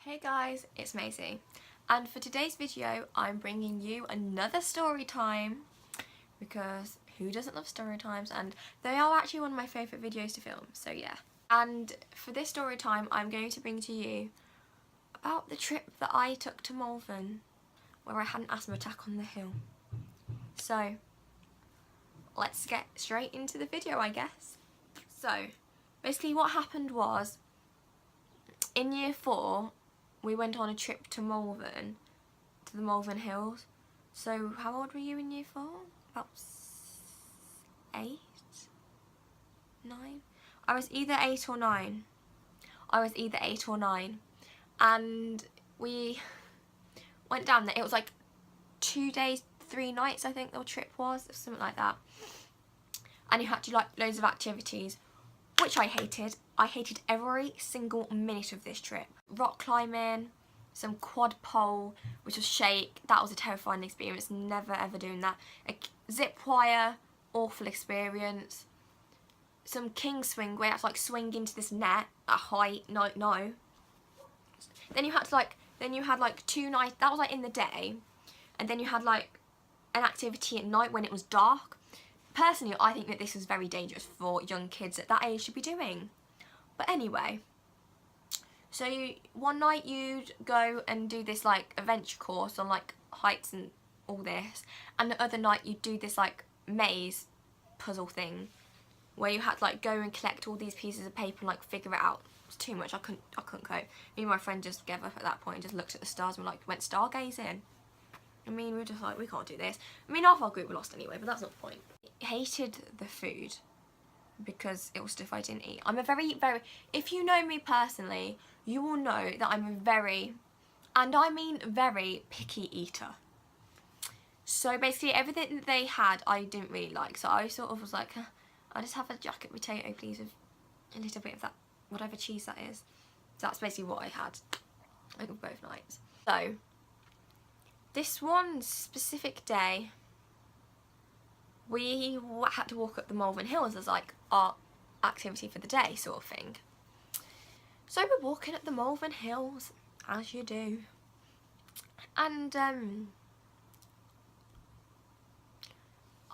Hey guys, it's Maisie, and for today's video I'm bringing you another story time because who doesn't love story times, and they are actually one of my favourite videos to film, so yeah. And for this story time I'm going to bring to you about the trip that I took to Malvern where I had an asthma attack on the hill. So let's get straight into the video, I guess. So basically what happened was, in year 4 we went on a trip to Malvern, to the Malvern Hills. So how old were you in year 4? About 8? 9? I was either 8 or 9. And we went down there. It was like 2 days, 3 nights I think the trip was, something like that. And you had to do like loads of activities, which I hated. I hated every single minute of this trip. Rock climbing, some quad pole, which was shake. That was a terrifying experience. Never ever doing that. A zip wire, awful experience. Some king swing where you had to like swing into this net at height. No. Then you had to like 2 nights. That was like in the day, and then you had like an activity at night when it was dark. Personally, I think that this is very dangerous for young kids at that age to be doing. But anyway, so one night you'd go and do this like adventure course on like heights and all this, and the other night you'd do this like maze puzzle thing where you had to like go and collect all these pieces of paper and like figure it out. It was too much. I couldn't cope. Me and my friend just gave up at that point and just looked at the stars and went stargazing. I mean, we were just like, we can't do this. I mean, half our group were lost anyway, but that's not the point. I hated the food because it was stuff I didn't eat. I'm a very, if you know me personally, you will know that I'm a very, and I mean very, picky eater. So basically everything that they had I didn't really like. So I sort of was like, I'll just have a jacket potato please with a little bit of that, whatever cheese that is. So that's basically what I had, like both nights. So this one specific day, we had to walk up the Malvern Hills as like our activity for the day sort of thing. So we're walking up the Malvern Hills, as you do. And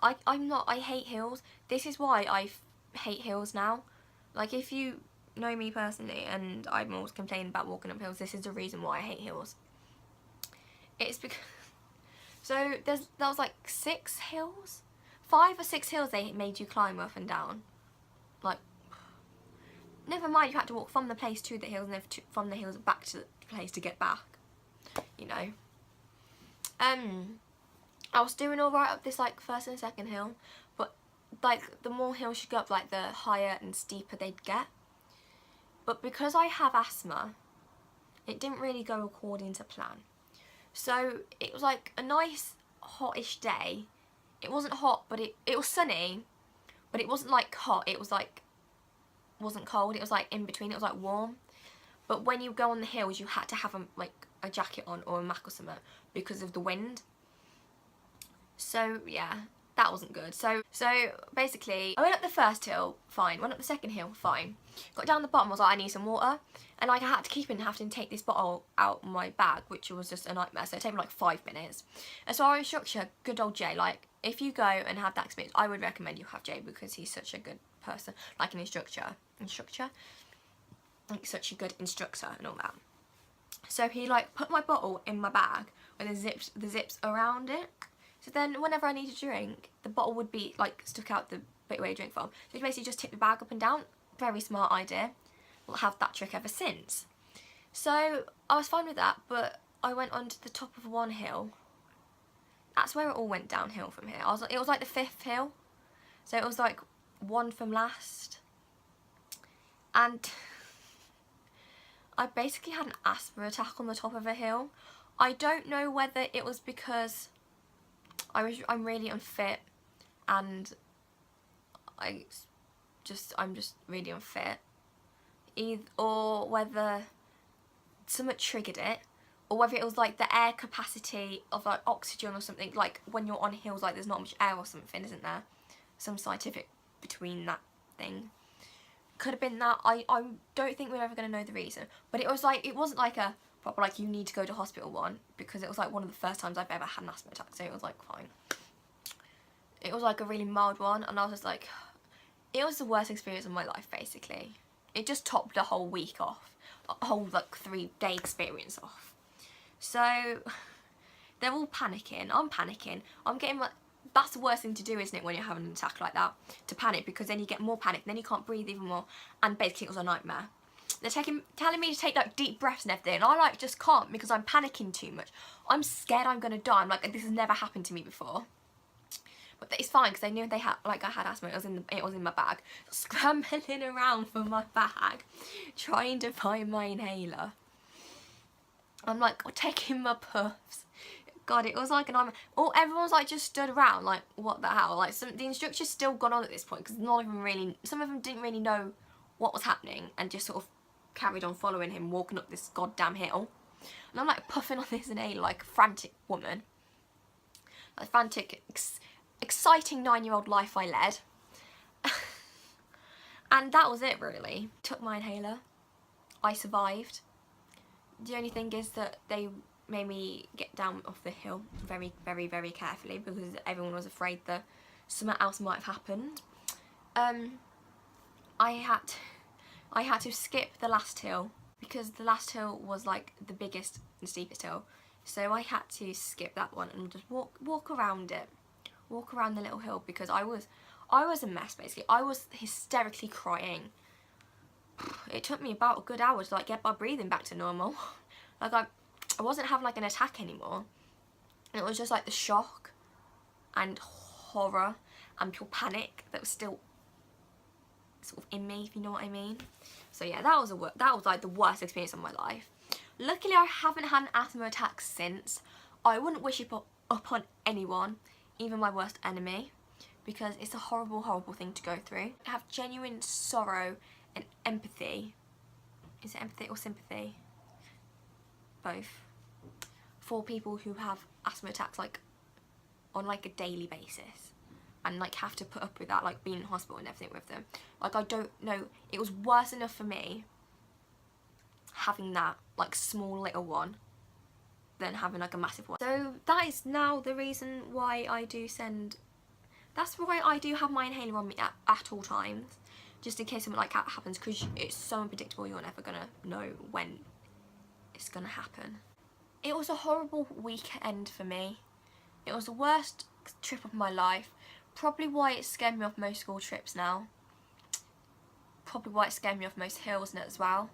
I hate hills. This is why I hate hills now. Like, if you know me personally and I'm always complaining about walking up hills, this is the reason why I hate hills. It's because, so there was like 6 hills? 5 or 6 hills they made you climb up and down. Like, never mind you had to walk from the place to the hills and then from the hills back to the place to get back, you know. I was doing alright up this like first and second hill, but like the more hills you go up, like the higher and steeper they'd get. But because I have asthma, it didn't really go according to plan. So it was like a nice hottish day. It wasn't hot, but it was sunny, but it wasn't like hot. It was like, wasn't cold. It was like in between. It was like warm. But when you go on the hills, you had to have a jacket on or a mac or something because of the wind. So yeah, that wasn't good. So basically, I went up the first hill, fine. Went up the second hill, fine. Got down the bottom, I was like, I need some water. And like I had to keep in having to take this bottle out of my bag, which was just a nightmare. So it took me like 5 minutes. As our instructor, good old Jay, like if you go and have that experience, I would recommend you have Jay because he's such a good person, like an instructor, like such a good instructor and all that. So he like put my bottle in my bag with the zips around it. So then whenever I need a drink, the bottle would be like stuck out the bit where you drink from. So you basically just tip the bag up and down. Very smart idea. I'll have that trick ever since. So I was fine with that, but I went onto the top of one hill. That's where it all went downhill from here. It was like the 5th hill. So it was like one from last. And I basically had an asthma attack on the top of a hill. I don't know whether it was because I'm really unfit and I'm just really unfit, or whether something triggered it, or whether it was like the air capacity of like oxygen or something. Like when you're on hills, like there's not much air or something, isn't there? Some scientific between that thing. Could have been that. I don't think we're ever going to know the reason, but it was like, it wasn't like a proper like you need to go to hospital one, because it was like one of the first times I've ever had an asthma attack, so it was like fine. It was like a really mild one, and I was just like, it was the worst experience of my life basically. It just topped the whole week off, a whole like 3-day experience off. So they're all panicking, I'm panicking, I'm getting like, that's the worst thing to do, isn't it, when you're having an attack like that, to panic, because then you get more panic, then you can't breathe even more, and basically it was a nightmare. They're telling me to take like deep breaths and everything, and I like just can't because I'm panicking too much. I'm scared I'm gonna die. I'm like, this has never happened to me before. But it's fine because they knew they had, like, I had asthma. It was in my bag. Scrambling around for my bag, trying to find my inhaler. I'm like taking my puffs. God, it was like an everyone's like just stood around like, what the hell? Like, the instructions still gone on at this point because some of them didn't really know what was happening and just sort of carried on following him, walking up this goddamn hill. And I'm like puffing on this inhaler like a frantic woman. Like frantic, exciting 9-year-old life I led. And that was it really. Took my inhaler. I survived. The only thing is that they made me get down off the hill very, very, very carefully because everyone was afraid that something else might have happened. I had to skip the last hill because the last hill was like the biggest and steepest hill. So I had to skip that one and just walk around it. Walk around the little hill because I was a mess basically. I was hysterically crying. It took me about a good hour to like get my breathing back to normal. Like I wasn't having like an attack anymore. It was just like the shock and horror and pure panic that was still sort of in me, if you know what I mean. So yeah, that was like the worst experience of my life. Luckily I haven't had an asthma attack since. I wouldn't wish it upon anyone, even my worst enemy, because it's a horrible, horrible thing to go through. I have genuine sorrow and empathy. Is it empathy or sympathy? Both. For people who have asthma attacks like on like a daily basis and like have to put up with that, like being in hospital and everything with them. Like I don't know, it was worse enough for me having that like small little one than having like a massive one. So that is now the reason why that's why I do have my inhaler on me at all times, just in case something like that happens, because it's so unpredictable, you're never gonna know when it's gonna happen. It was a horrible weekend for me. It was the worst trip of my life. Probably why it scared me off most school trips now. Probably why it scared me off most hills and as well.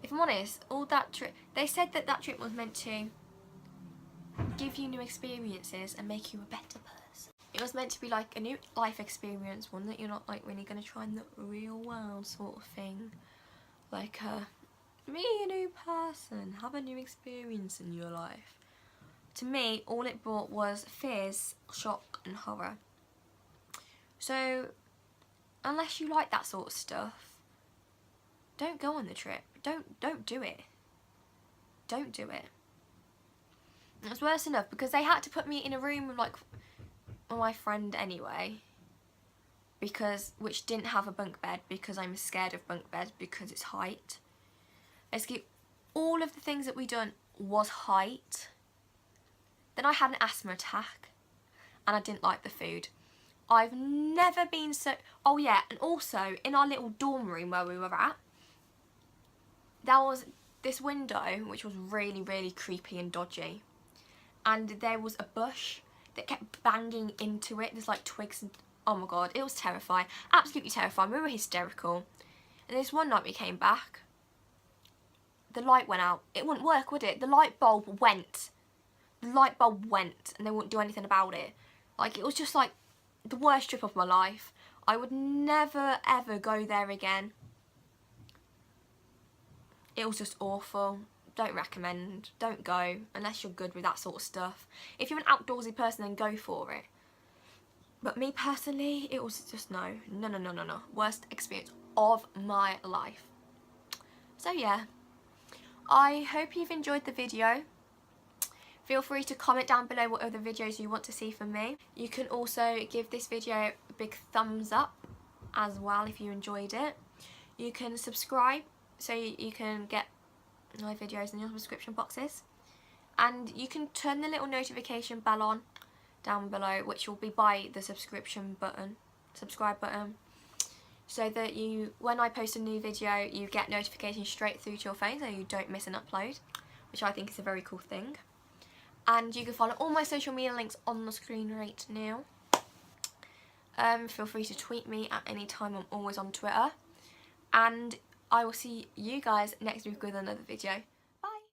If I'm honest, all that trip, they said that trip was meant to give you new experiences and make you a better person. It was meant to be like a new life experience, one that you're not like really going to try in the real world sort of thing. Like be a new person, have a new experience in your life. To me, all it brought was fears, shock and horror. So, unless you like that sort of stuff, don't go on the trip. Don't do it. Don't do it. It's worse enough because they had to put me in a room with like my friend anyway, which didn't have a bunk bed because I'm scared of bunk beds because it's height. Basically, all of the things that we done was height. Then I had an asthma attack and I didn't like the food. I've never been so... Oh yeah, and also in our little dorm room where we were at, there was this window which was really, really creepy and dodgy. And there was a bush that kept banging into it. There's like twigs and... Oh my god, it was terrifying. Absolutely terrifying. We were hysterical. And this one night we came back, the light went out. It wouldn't work, would it? The light bulb went. The light bulb went and they wouldn't do anything about it. Like, it was just like the worst trip of my life. I would never ever go there again. It was just awful. Don't recommend. Don't go unless you're good with that sort of stuff. If you're an outdoorsy person, then go for it. But me personally, it was just no. Worst experience of my life. So yeah, I hope you've enjoyed the video. Feel free to comment down below what other videos you want to see from me. You can also give this video a big thumbs up as well if you enjoyed it. You can subscribe so you can get my videos in your subscription boxes. And you can turn the little notification bell on down below, which will be by the subscribe button, so that when I post a new video, you get notifications straight through to your phone, so you don't miss an upload, which I think is a very cool thing. And you can follow all my social media links on the screen right now. Feel free to tweet me at any time. I'm always on Twitter. And I will see you guys next week with another video.